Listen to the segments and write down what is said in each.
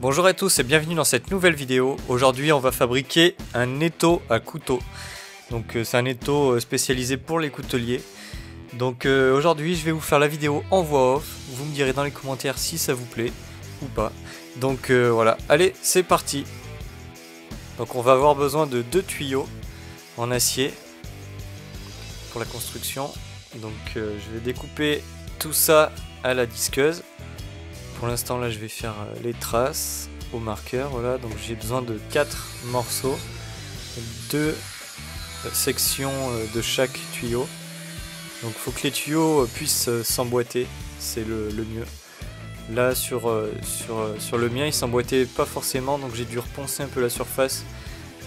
Bonjour à tous et bienvenue dans cette nouvelle vidéo. Aujourd'hui on va fabriquer un étau à couteau. Donc c'est un étau spécialisé pour les couteliers. Donc aujourd'hui je vais vous faire la vidéo en voix off. Vous me direz dans les commentaires si ça vous plaît ou pas. Donc voilà, allez c'est parti. Donc on va avoir besoin de 2 tuyaux en acier pour la construction. Donc je vais découper tout ça à la disqueuse. Pour l'instant là je vais faire les traces au marqueur, voilà, donc j'ai besoin de 4 morceaux, 2 sections de chaque tuyau. Donc il faut que les tuyaux puissent s'emboîter, c'est le mieux. Là sur le mien il s'emboîtait pas forcément, donc j'ai dû reponcer un peu la surface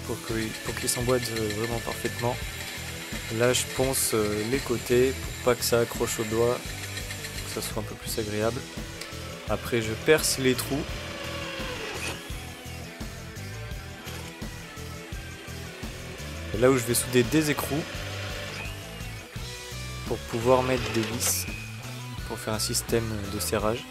pour qu'il s'emboîte vraiment parfaitement. Là je ponce les côtés pour pas que ça accroche au doigt, que ça soit un peu plus agréable. Après je perce les trous. Et là où je vais souder des écrous pour pouvoir mettre des vis pour faire un système de serrage.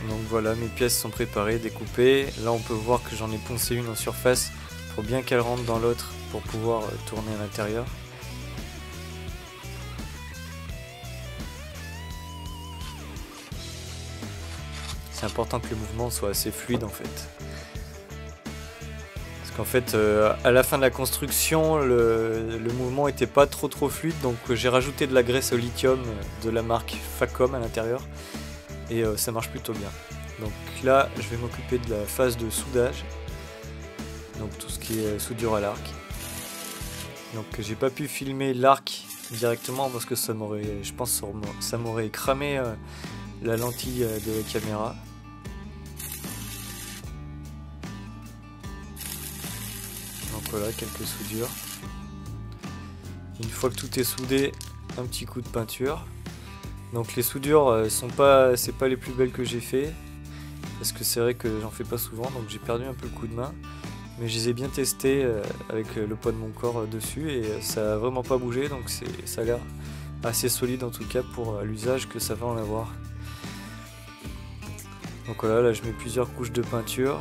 Donc voilà, mes pièces sont préparées, découpées. Là on peut voir que j'en ai poncé une en surface pour bien qu'elle rentre dans l'autre pour pouvoir tourner à l'intérieur. C'est important que le mouvement soit assez fluide en fait. Parce qu'en fait, à la fin de la construction, le mouvement était pas trop fluide, donc j'ai rajouté de la graisse au lithium de la marque Facom à l'intérieur. Et ça marche plutôt bien. Donc là, je vais m'occuper de la phase de soudage. Donc tout ce qui est soudure à l'arc. Donc j'ai pas pu filmer l'arc directement parce que ça m'aurait, je pense, ça m'aurait cramé la lentille de la caméra. Donc voilà, quelques soudures. Une fois que tout est soudé, un petit coup de peinture. Donc les soudures c'est pas les plus belles que j'ai fait, parce que c'est vrai que j'en fais pas souvent, donc j'ai perdu un peu le coup de main. Mais je les ai bien testés avec le poids de mon corps dessus et ça a vraiment pas bougé, donc ça a l'air assez solide en tout cas pour l'usage que ça va en avoir. Donc voilà, là je mets plusieurs couches de peinture.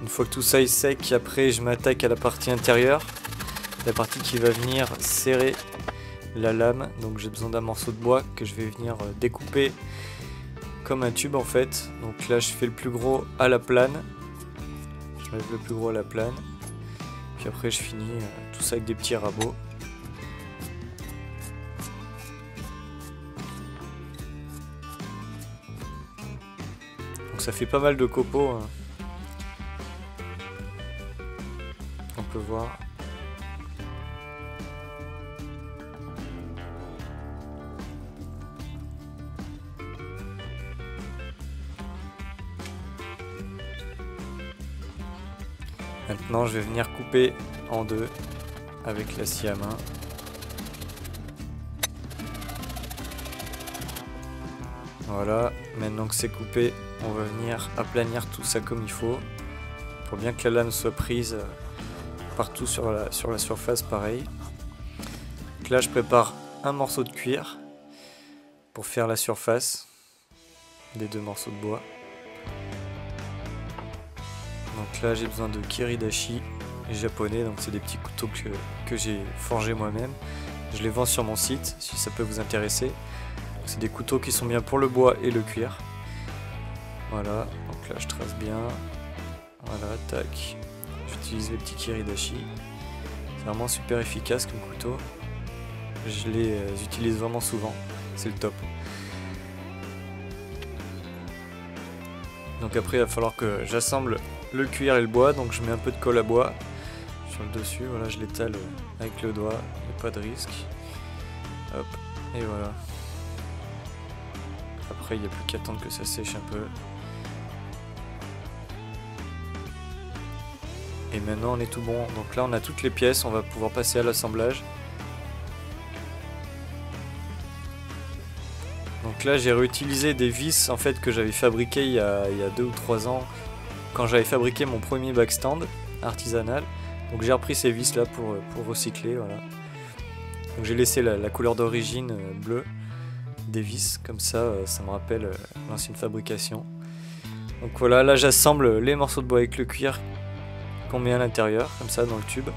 Une fois que tout ça est sec, après je m'attaque à la partie intérieure, la partie qui va venir serrer la lame. Donc j'ai besoin d'un morceau de bois que je vais venir découper comme un tube en fait. Donc là je fais le plus gros à la plane, je mets le plus gros à la plane, puis après je finis tout ça avec des petits rabots. Donc ça fait pas mal de copeaux, hein. On peut voir. Maintenant je vais venir couper en deux avec la scie à main. Voilà, maintenant que c'est coupé, on va venir aplanir tout ça comme il faut pour bien que la lame soit prise partout sur la surface, pareil. Donc là je prépare un morceau de cuir pour faire la surface des 2 morceaux de bois. Donc là j'ai besoin de kiridashi japonais, donc c'est des petits couteaux que j'ai forgés moi-même. Je les vends sur mon site si ça peut vous intéresser. C'est des couteaux qui sont bien pour le bois et le cuir. Voilà, donc là je trace bien. Voilà, tac. J'utilise les petits kiridashi. C'est vraiment super efficace comme couteau. Je les utilise vraiment souvent. C'est le top. Donc après il va falloir que j'assemble le cuir et le bois. Donc je mets un peu de colle à bois sur le dessus. Voilà, je l'étale avec le doigt. Il n'y a pas de risque. Hop, et voilà. Après il n'y a plus qu'à attendre que ça sèche un peu. Et maintenant on est tout bon. Donc là on a toutes les pièces, on va pouvoir passer à l'assemblage. Donc là j'ai réutilisé des vis en fait que j'avais fabriquées il y a 2 ou 3 ans quand j'avais fabriqué mon premier backstand artisanal. Donc j'ai repris ces vis là pour recycler, voilà. Donc j'ai laissé la couleur d'origine bleue des vis, comme ça ça me rappelle l'ancienne fabrication. Donc voilà, là j'assemble les morceaux de bois avec le cuir qu'on met à l'intérieur, comme ça dans le tube.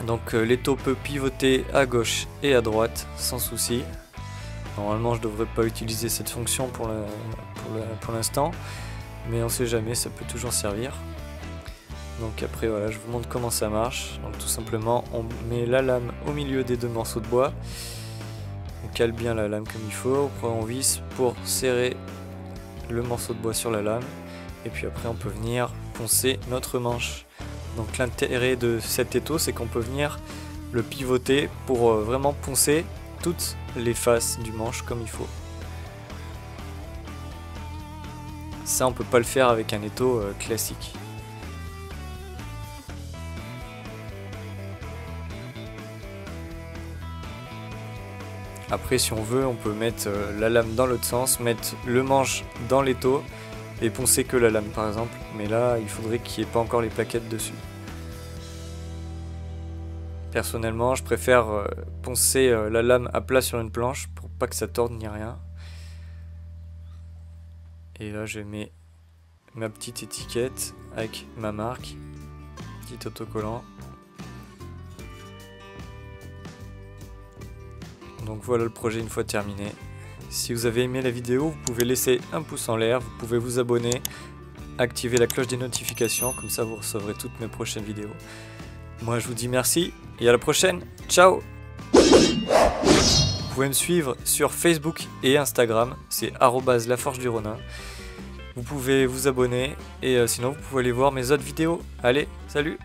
Donc l'étau peut pivoter à gauche et à droite sans souci. Normalement je devrais pas utiliser cette fonction pour l'instant, mais on sait jamais, ça peut toujours servir. Donc après voilà, je vous montre comment ça marche. Donc tout simplement on met la lame au milieu des deux morceaux de bois. On cale bien la lame comme il faut, après on visse pour serrer le morceau de bois sur la lame. Et puis après on peut venir poncer notre manche. Donc l'intérêt de cet étau, c'est qu'on peut venir le pivoter pour vraiment poncer toutes les faces du manche comme il faut. Ça on peut pas le faire avec un étau classique. Après si on veut, on peut mettre la lame dans l'autre sens, mettre le manche dans l'étau et poncer que la lame par exemple. Mais là, il faudrait qu'il n'y ait pas encore les plaquettes dessus. Personnellement, je préfère poncer la lame à plat sur une planche pour pas que ça torde ni rien. Et là, je mets ma petite étiquette avec ma marque, petit autocollant. Donc voilà le projet une fois terminé. Si vous avez aimé la vidéo, vous pouvez laisser un pouce en l'air, vous pouvez vous abonner, activer la cloche des notifications, comme ça vous recevrez toutes mes prochaines vidéos. Moi je vous dis merci et à la prochaine, ciao! Vous pouvez me suivre sur Facebook et Instagram, c'est @laforgeduronin. Vous pouvez vous abonner et sinon vous pouvez aller voir mes autres vidéos. Allez, salut!